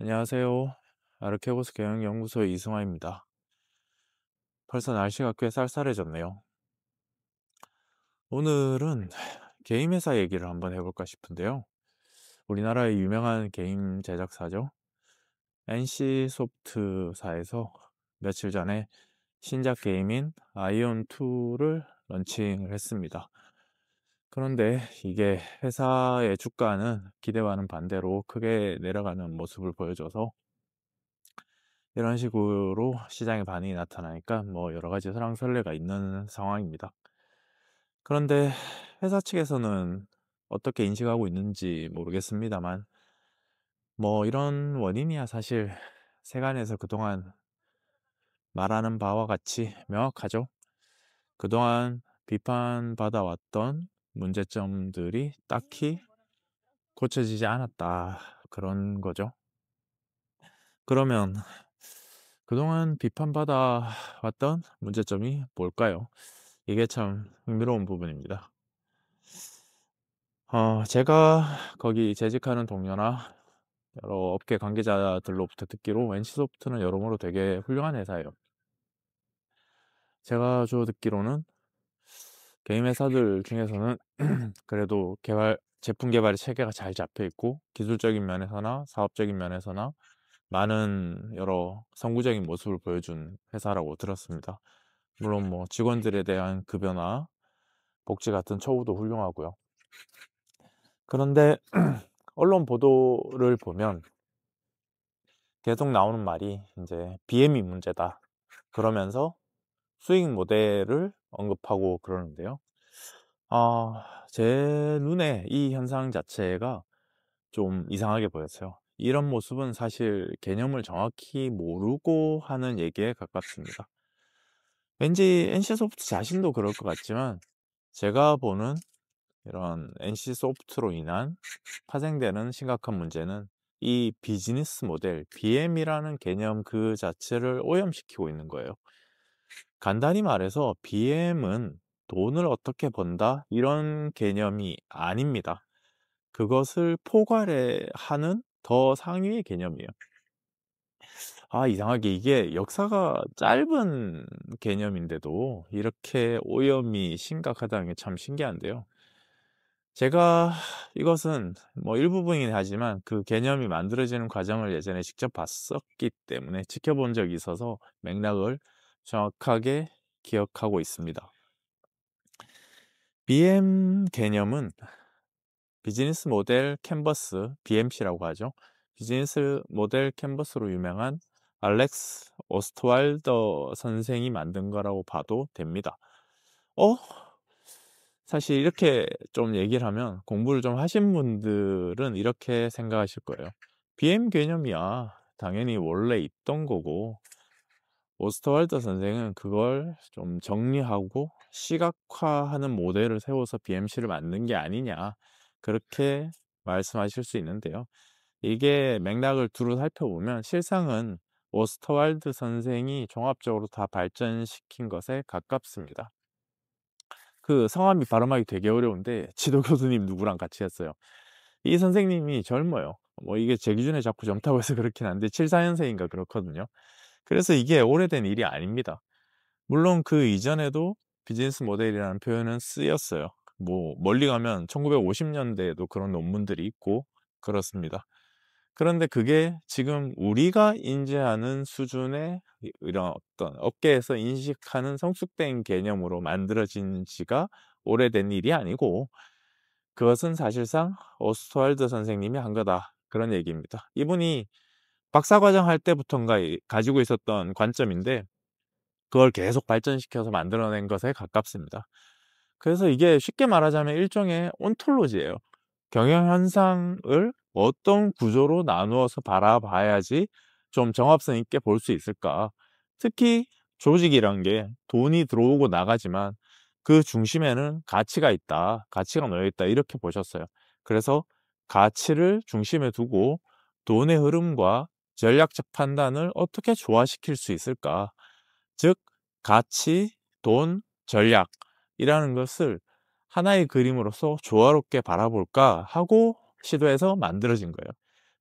안녕하세요. 아르케고스 경영연구소의 이승화입니다. 벌써 날씨가 꽤 쌀쌀해졌네요. 오늘은 게임 회사 얘기를 한번 해볼까 싶은데요. 우리나라의 유명한 게임 제작사죠. NC소프트사에서 며칠 전에 신작 게임인 아이온2를 런칭을 했습니다. 그런데 이게 회사의 주가는 기대와는 반대로 크게 내려가는 모습을 보여줘서 이런 식으로 시장에 반응이 나타나니까 뭐 여러 가지 설왕설래가 있는 상황입니다. 그런데 회사 측에서는 어떻게 인식하고 있는지 모르겠습니다만 뭐 이런 원인이야 사실 세간에서 그동안 말하는 바와 같이 명확하죠. 그동안 비판받아왔던 문제점들이 딱히 고쳐지지 않았다, 그런 거죠. 그러면 그동안 비판받아 왔던 문제점이 뭘까요? 이게 참 흥미로운 부분입니다. 제가 거기 재직하는 동료나 여러 업계 관계자들로부터 듣기로 NC소프트는 여러모로 되게 훌륭한 회사예요. 제가 주워 듣기로는 게임 회사들 중에서는 그래도 제품 개발의 체계가 잘 잡혀 있고 기술적인 면에서나 사업적인 면에서나 많은 여러 선구적인 모습을 보여준 회사라고 들었습니다. 물론 뭐 직원들에 대한 급여나 복지 같은 처우도 훌륭하고요. 그런데 언론 보도를 보면 계속 나오는 말이 이제 BM이 문제다, 그러면서 수익 모델을 언급하고 그러는데요. 제 눈에 이 현상 자체가 좀 이상하게 보였어요. 이런 모습은 사실 개념을 정확히 모르고 하는 얘기에 가깝습니다. 왠지 NC소프트 자신도 그럴 것 같지만 제가 보는 이런 NC소프트로 인한 파생되는 심각한 문제는 이 비즈니스 모델, BM이라는 개념 그 자체를 오염시키고 있는 거예요. 간단히 말해서 BM은 돈을 어떻게 번다, 이런 개념이 아닙니다. 그것을 포괄하는 더 상위의 개념이에요. 이상하게 이게 역사가 짧은 개념인데도 이렇게 오염이 심각하다는 게 참 신기한데요. 제가 이것은 뭐 일부분이긴 하지만 그 개념이 만들어지는 과정을 예전에 직접 봤었기 때문에 지켜본 적이 있어서 맥락을 정확하게 기억하고 있습니다. BM 개념은 비즈니스 모델 캔버스, BMC라고 하죠. 비즈니스 모델 캔버스로 유명한 알렉스 오스트왈더 선생이 만든 거라고 봐도 됩니다. 어? 사실 이렇게 좀 얘기를 하면 공부를 좀 하신 분들은 이렇게 생각하실 거예요. BM 개념이야 당연히 원래 있던 거고, 오스트왈더 선생은 그걸 좀 정리하고 시각화하는 모델을 세워서 BMC를 만든 게 아니냐, 그렇게 말씀하실 수 있는데요. 이게 맥락을 두루 살펴보면 실상은 오스트왈드 선생이 종합적으로 다 발전시킨 것에 가깝습니다. 그 성함이 발음하기 되게 어려운데 지도 교수님 누구랑 같이 했어요. 이 선생님이 젊어요. 뭐 이게 제 기준에 자꾸 젊다고 해서 그렇긴 한데 74년생인가 그렇거든요. 그래서 이게 오래된 일이 아닙니다. 물론 그 이전에도 비즈니스 모델이라는 표현은 쓰였어요. 뭐 멀리 가면 1950년대에도 그런 논문들이 있고 그렇습니다. 그런데 그게 지금 우리가 인지하는 수준의 이런 어떤 업계에서 인식하는 성숙된 개념으로 만들어진 지가 오래된 일이 아니고, 그것은 사실상 오스트왈드 선생님이 한 거다, 그런 얘기입니다. 이분이 박사과정 할 때부터인가 가지고 있었던 관점인데 그걸 계속 발전시켜서 만들어낸 것에 가깝습니다. 그래서 이게 쉽게 말하자면 일종의 온톨로지예요. 경영현상을 어떤 구조로 나누어서 바라봐야지 좀 정합성 있게 볼 수 있을까. 특히 조직이란 게 돈이 들어오고 나가지만 그 중심에는 가치가 있다, 가치가 놓여 있다, 이렇게 보셨어요. 그래서 가치를 중심에 두고 돈의 흐름과 전략적 판단을 어떻게 조화시킬 수 있을까. 즉 가치, 돈, 전략이라는 것을 하나의 그림으로서 조화롭게 바라볼까 하고 시도해서 만들어진 거예요.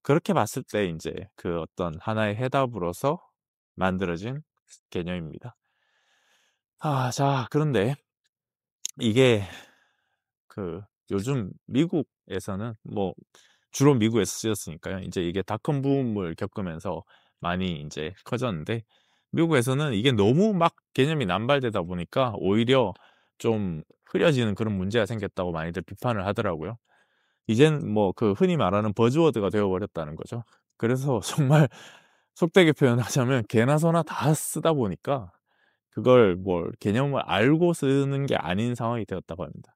그렇게 봤을 때 인제 그 어떤 하나의 해답으로서 만들어진 개념입니다. 자 그런데 이게 그 요즘 미국에서는 뭐 주로 미국에서 쓰였으니까요. 인제 이게 닷컴 붐을 겪으면서 많이 인제 커졌는데, 미국에서는 이게 너무 막 개념이 남발되다 보니까 오히려 좀 흐려지는 그런 문제가 생겼다고 많이들 비판을 하더라고요. 이젠 뭐 그 흔히 말하는 버즈워드가 되어 버렸다는 거죠. 그래서 정말 속되게 표현하자면 개나 소나 다 쓰다 보니까 그걸 뭘 개념을 알고 쓰는 게 아닌 상황이 되었다고 합니다.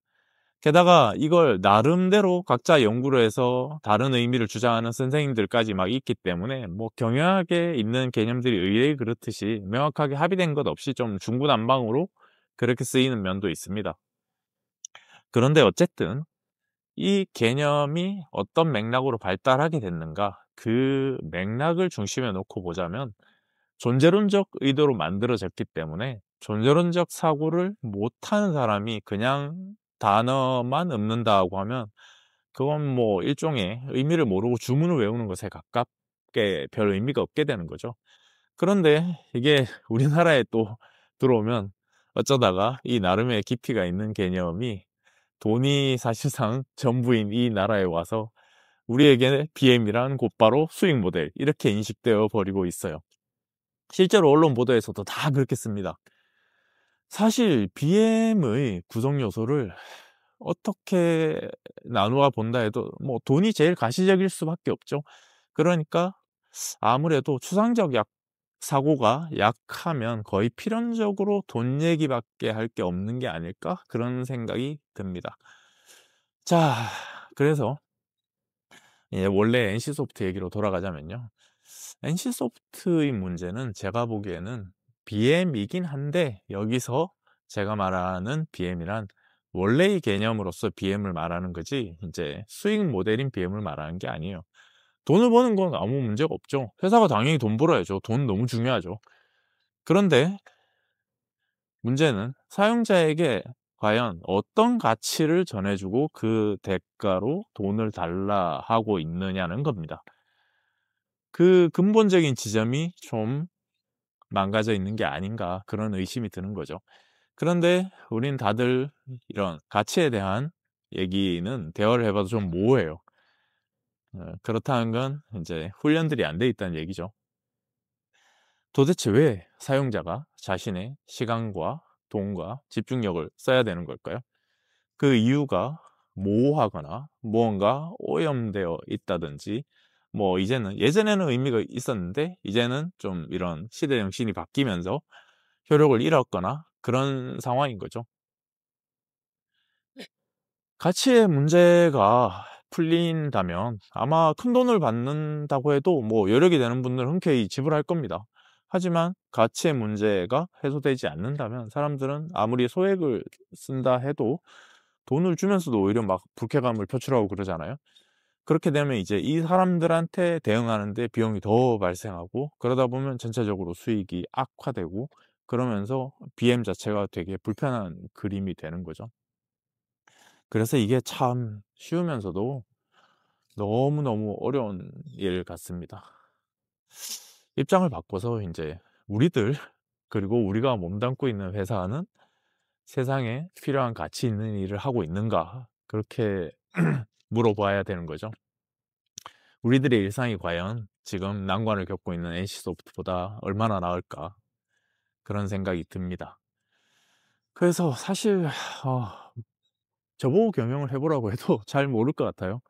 게다가 이걸 나름대로 각자 연구를 해서 다른 의미를 주장하는 선생님들까지 막 있기 때문에 뭐 경영학에 있는 개념들이 의례 그렇듯이 명확하게 합의된 것 없이 좀 중구난방으로 그렇게 쓰이는 면도 있습니다. 그런데 어쨌든 이 개념이 어떤 맥락으로 발달하게 됐는가, 그 맥락을 중심에 놓고 보자면 존재론적 의도로 만들어졌기 때문에 존재론적 사고를 못하는 사람이 그냥 단어만 읊는다고 하면 그건 뭐 일종의 의미를 모르고 주문을 외우는 것에 가깝게 별 의미가 없게 되는 거죠. 그런데 이게 우리나라에 또 들어오면 어쩌다가 이 나름의 깊이가 있는 개념이 돈이 사실상 전부인 이 나라에 와서 우리에게는 BM이란 곧바로 수익 모델 이렇게 인식되어 버리고 있어요. 실제로 언론 보도에서도 다 그렇게 씁니다. 사실 BM의 구성 요소를 어떻게 나누어 본다 해도 뭐 돈이 제일 가시적일 수밖에 없죠. 그러니까 아무래도 추상적 사고가 약하면 거의 필연적으로 돈 얘기밖에 할 게 없는 게 아닐까? 그런 생각이 듭니다. 자, 그래서 원래 NC소프트 얘기로 돌아가자면요. NC소프트의 문제는 제가 보기에는 BM이긴 한데, 여기서 제가 말하는 BM이란 원래의 개념으로서 BM을 말하는 거지 인제 수익 모델인 BM을 말하는 게 아니에요. 돈을 버는 건 아무 문제가 없죠. 회사가 당연히 돈 벌어야죠. 돈 너무 중요하죠. 그런데 문제는 사용자에게 과연 어떤 가치를 전해 주고 그 대가로 돈을 달라 하고 있느냐는 겁니다. 그 근본적인 지점이 좀 망가져 있는 게 아닌가, 그런 의심이 드는 거죠. 그런데 우린 다들 이런 가치에 대한 얘기는 대화를 해 봐도 좀 모호해요. 그렇다는 건 인제 훈련들이 안 돼 있다는 얘기죠. 도대체 왜 사용자가 자신의 시간과 돈과 집중력을 써야 되는 걸까요? 그 이유가 모호하거나 무언가 오염되어 있다든지, 뭐 이제는 예전에는 의미가 있었는데 이제는 좀 이런 시대 정신이 바뀌면서 효력을 잃었거나 그런 상황인 거죠. 가치의 문제가 풀린다면 아마 큰돈을 받는다고 해도 뭐 여력이 되는 분들은 흔쾌히 지불할 겁니다. 하지만 가치의 문제가 해소되지 않는다면 사람들은 아무리 소액을 쓴다 해도 돈을 주면서도 오히려 막 불쾌감을 표출하고 그러잖아요. 그렇게 되면 이제 이 사람들한테 대응하는 데 비용이 더 발생하고, 그러다 보면 전체적으로 수익이 악화되고, 그러면서 BM 자체가 되게 불편한 그림이 되는 거죠. 그래서 이게 참 쉬우면서도 너무너무 어려운 일 같습니다. 입장을 바꿔서 인제 우리들, 그리고 우리가 몸담고 있는 회사는 세상에 필요한 가치 있는 일을 하고 있는가? 그렇게 물어봐야 되는 거죠. 우리들의 일상이 과연 지금 난관을 겪고 있는 NC소프트보다 얼마나 나을까? 그런 생각이 듭니다. 그래서 사실 저보고 경영을 해 보라고 해도 잘 모를 것 같아요.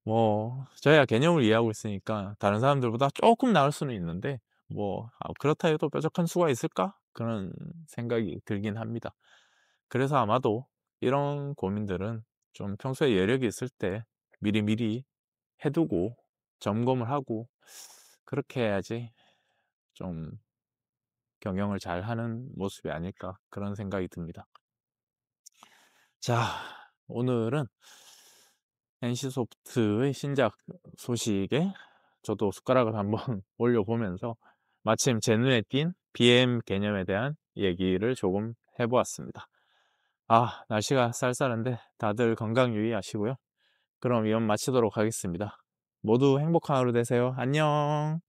뭐 저야 개념을 이해하고 있으니까 다른 사람들보다 쪼끔 나을 수는 있는데, 뭐 '그렇다 해도 뾰족한 수가 있을까?' 그런 생각이 들긴 합니다. 그래서 아마도 이런 고민들은 좀 평소에 여력이 있을 때 미리미리 해 두고 점검을 하고 그렇게 해야지 좀 경영을 잘하는 모습이 아닐까, 그런 생각이 듭니다. 자, 오늘은 NC소프트의 신작 소식에 저도 숟가락을 한번 올려보면서 마침 제 눈에 띈 BM 개념에 대한 얘기를 조금 해 보았습니다. 날씨가 쌀쌀한데 다들 건강 유의하시고요. 그럼 이만 마치도록 하겠습니다. 모두 행복한 하루 되세요. 안녕.